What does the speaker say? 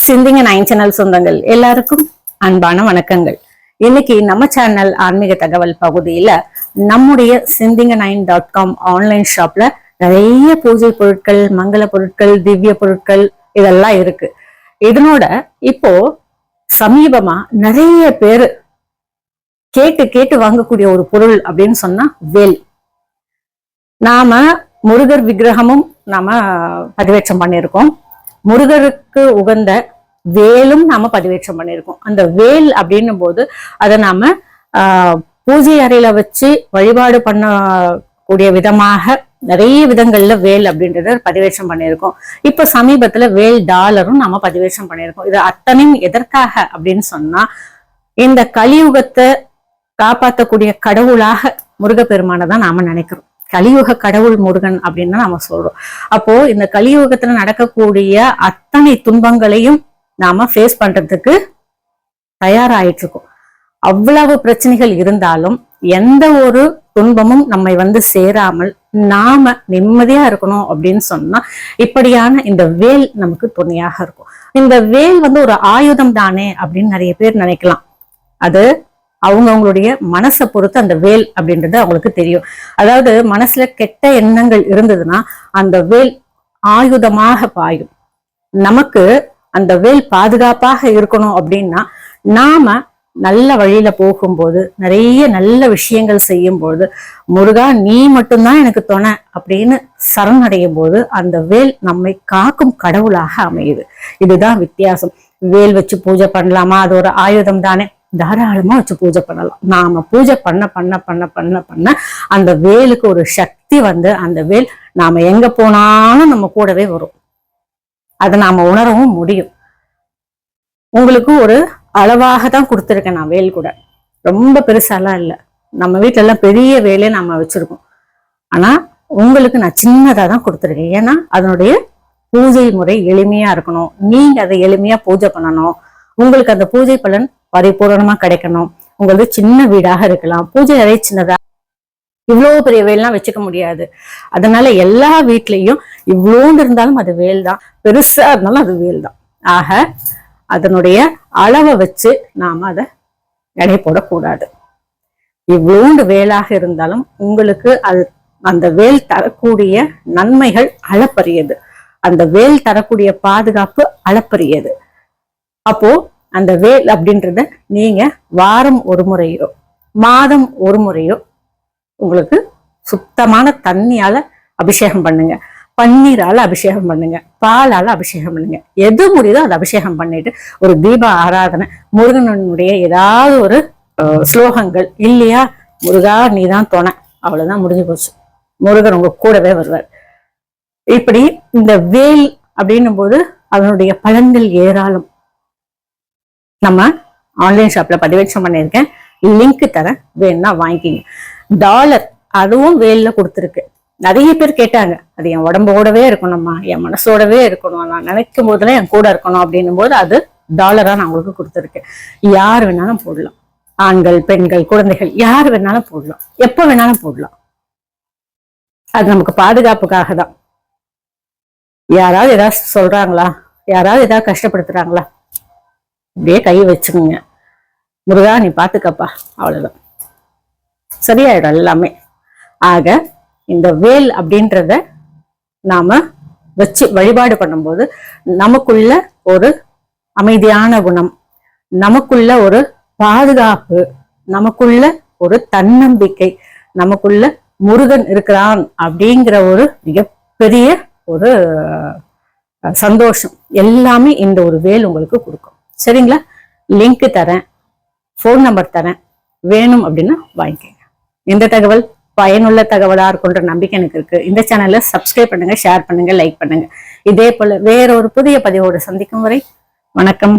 சிந்திங்க nine channel சொந்தங்கள் எல்லாருக்கும் அன்பான வணக்கங்கள். இன்னைக்கு நம்ம சேனல் ஆன்மீக தகவல் பகுதியில நம்முடைய சிந்திங்க9.com ஆன்லைன் ஷாப்ல நிறைய பூஜை பொருட்கள், மங்கள பொருட்கள், திவ்ய பொருட்கள் இதெல்லாம் இருக்கு. இதனோட இப்போ சமீபமா நிறைய பேரு கேட்டு கேட்டு வாங்கக்கூடிய ஒரு பொருள் அப்படின்னு சொன்னா வேல். நாம முருகர் விக்கிரகமும் நாம பதிவேற்றம் பண்ணியிருக்கோம். முருகருக்கு உகந்த வேலும் நாம பதிவேற்றம் பண்ணியிருக்கோம். அந்த வேல் அப்படின்னும் போது அதை நாம பூஜை அறையில வச்சு வழிபாடு பண்ணக்கூடிய விதமாக நிறைய விதங்கள்ல வேல் அப்படின்றத பதிவேற்றம் பண்ணியிருக்கோம். இப்ப சமீபத்துல வேல் டாலரும் நாம பதிவேற்றம் பண்ணியிருக்கோம். இது அத்தனையும் எதற்காக அப்படின்னு சொன்னா, இந்த கலியுகத்தை காப்பாற்றக்கூடிய கடவுளாக முருகப்பெருமானை தான் நாம நினைக்கிறோம். கலியுக கடவுள் முருகன் அப்படின்னு நாம சொல்றோம். அப்போ இந்த கலியுகத்துல நடக்கக்கூடிய அத்தனை துன்பங்களையும் நாம ஃபேஸ் பண்றதுக்கு தயாராயிட்டு இருக்கோம். அவ்வளவு பிரச்சனைகள் இருந்தாலும் எந்த ஒரு துன்பமும் நம்மை வந்து சேராமல் நாம நிம்மதியா இருக்கணும் அப்படின்னு சொன்னா இப்படியான இந்த வேல் நமக்கு துணையாக இருக்கும். இந்த வேல் வந்து ஒரு ஆயுதம் தானே அப்படின்னு நிறைய பேர் நினைக்கலாம். அது அவங்களுடைய மனசை பொறுத்து அந்த வேல் அப்படின்றது அவங்களுக்கு தெரியும். அதாவது மனசுல கெட்ட எண்ணங்கள் இருந்ததுன்னா அந்த வேல் ஆயுதமாக பாயும். நமக்கு அந்த வேல் பாதுகாப்பாக இருக்கணும் அப்படின்னா நாம நல்ல வழியில போகும்போது, நிறைய நல்ல விஷயங்கள் செய்யும் போது, முருகா நீ மட்டும்தான் எனக்கு துணை அப்படின்னு சரணடையும் போது அந்த வேல் நம்மை காக்கும் கடவுளாக அமையுது. இதுதான் வித்தியாசம். வேல் வச்சு பூஜை பண்ணலாமா? அது ஒரு ஆயுதம் தானே, தாராளமா வச்சு பூஜை பண்ணலாம். நாம பூஜை பண்ண பண்ண பண்ண பண்ண பண்ண அந்த வேலுக்கு ஒரு சக்தி வந்து அந்த வேல் நாம எங்க போனாலும் நம்ம கூடவே வரும். அதை நாம உணரவும் முடியும். உங்களுக்கு ஒரு அளவாக தான் கொடுத்துருக்கேன் நான் வேல் கூட, ரொம்ப பெருசாலாம் இல்லை. நம்ம வீட்டுல எல்லாம் பெரிய வேலையை நாம வச்சிருக்கோம். ஆனா உங்களுக்கு நான் சின்னதா தான் கொடுத்துருக்கேன். ஏன்னா அதனுடைய பூஜை முறை எளிமையா இருக்கணும். நீங்க அதை எளிமையா பூஜை பண்ணணும். உங்களுக்கு அந்த பூஜை பலன் பரிபூரணமா கிடைக்கணும். உங்களுக்கு சின்ன வீடாக இருக்கலாம், பூஜை அறை சின்னதா, இவ்வளவு பெரிய வேல்லாம் வச்சுக்க முடியாது. அதனால எல்லா வீட்லயும் இவ்வளோன்னு இருந்தாலும் அது வேல் தான், பெருசா இருந்தாலும் அது வேல் தான். ஆக அதனுடைய அளவை வச்சு நாம அதை எடை போடக்கூடாது. இவ்வளோண்டு வேலாக இருந்தாலும் உங்களுக்கு அது அந்த வேல் தரக்கூடிய நன்மைகள் அளப்பரியது. அந்த வேல் தரக்கூடிய பாதுகாப்பு அளப்பரியது. அப்போ அந்த வேல் அப்படின்றத நீங்க வாரம் ஒரு முறையோ மாதம் ஒரு முறையோ உங்களுக்கு சுத்தமான தண்ணியால அபிஷேகம் பண்ணுங்க, பன்னீரால அபிஷேகம் பண்ணுங்க, பாலால அபிஷேகம் பண்ணுங்க. எது முடியுதோ அதை அபிஷேகம் பண்ணிட்டு ஒரு தீப ஆராதனை, முருகனுடைய ஏதாவது ஒரு ஸ்லோகங்கள் இல்லையா, முருகா நீதான் துணை, அவ்வளவுதான், முடிஞ்சு போச்சு. முருகன் உங்க கூடவே வருவார். இப்படி இந்த வேல் அப்படின்னும் போது அதனுடைய பலன்கள் ஏராளம். நம்ம ஆன்லைன் ஷாப்ல பதிவேற்றம் பண்ணியிருக்கேன், லிங்க் தரேன், வேணும்னா வாங்கிக்கிங்க. டாலர் அதுவும் வேல்ல கொடுத்துருக்கு. நிறைய பேர் கேட்டாங்க, அது என் உடம்போடவே இருக்கணும்மா, என் மனசோடவே இருக்கணும், நான் நினைக்கும் போதுல என் கூட இருக்கணும் அப்படின்னும் போது அது டாலரா நான் உங்களுக்கு கொடுத்துருக்கேன். யார் வேணாலும் போடலாம், ஆண்கள் பெண்கள் குழந்தைகள் யார் வேணாலும் போடலாம், எப்ப வேணாலும் போடலாம். அது நமக்கு பாதுகாப்புக்காக தான். யாராவது ஏதாவது சொல்றாங்களா, யாராவது ஏதாவது கஷ்டப்படுத்துறாங்களா, இப்படியே கை வச்சுக்கோங்க, முருகா நீ பாத்துக்கப்பா, அவ்வளவுதான், சரியாயிடும் எல்லாமே. ஆக இந்த வேல் அப்படின்றத நாம வச்சு வழிபாடு பண்ணும்போது நமக்குள்ள ஒரு அமைதியான குணம், நமக்குள்ள ஒரு பாதுகாப்பு, நமக்குள்ள ஒரு தன்னம்பிக்கை, நமக்குள்ள முருகன் இருக்கிறான் அப்படிங்கிற ஒரு மிகப்பெரிய ஒரு சந்தோஷம் எல்லாமே இந்த ஒரு வேல் உங்களுக்கு கொடுக்கும். சரிங்களா? லிங்க் தரேன், ஃபோன் நம்பர் தரேன், வேணும் அப்படின்னா வாங்கிக்கோங்க. இந்த தகவல் பயனுள்ள தகவலா இருக்குன்ற நம்பிக்கை எனக்கு இருக்கு. இந்த சேனலை சப்ஸ்கிரைப் பண்ணுங்க, ஷேர் பண்ணுங்க, லைக் பண்ணுங்க. இதே போல வேற ஒரு புதிய பதிவோடு சந்திக்கும் வரை வணக்கம்.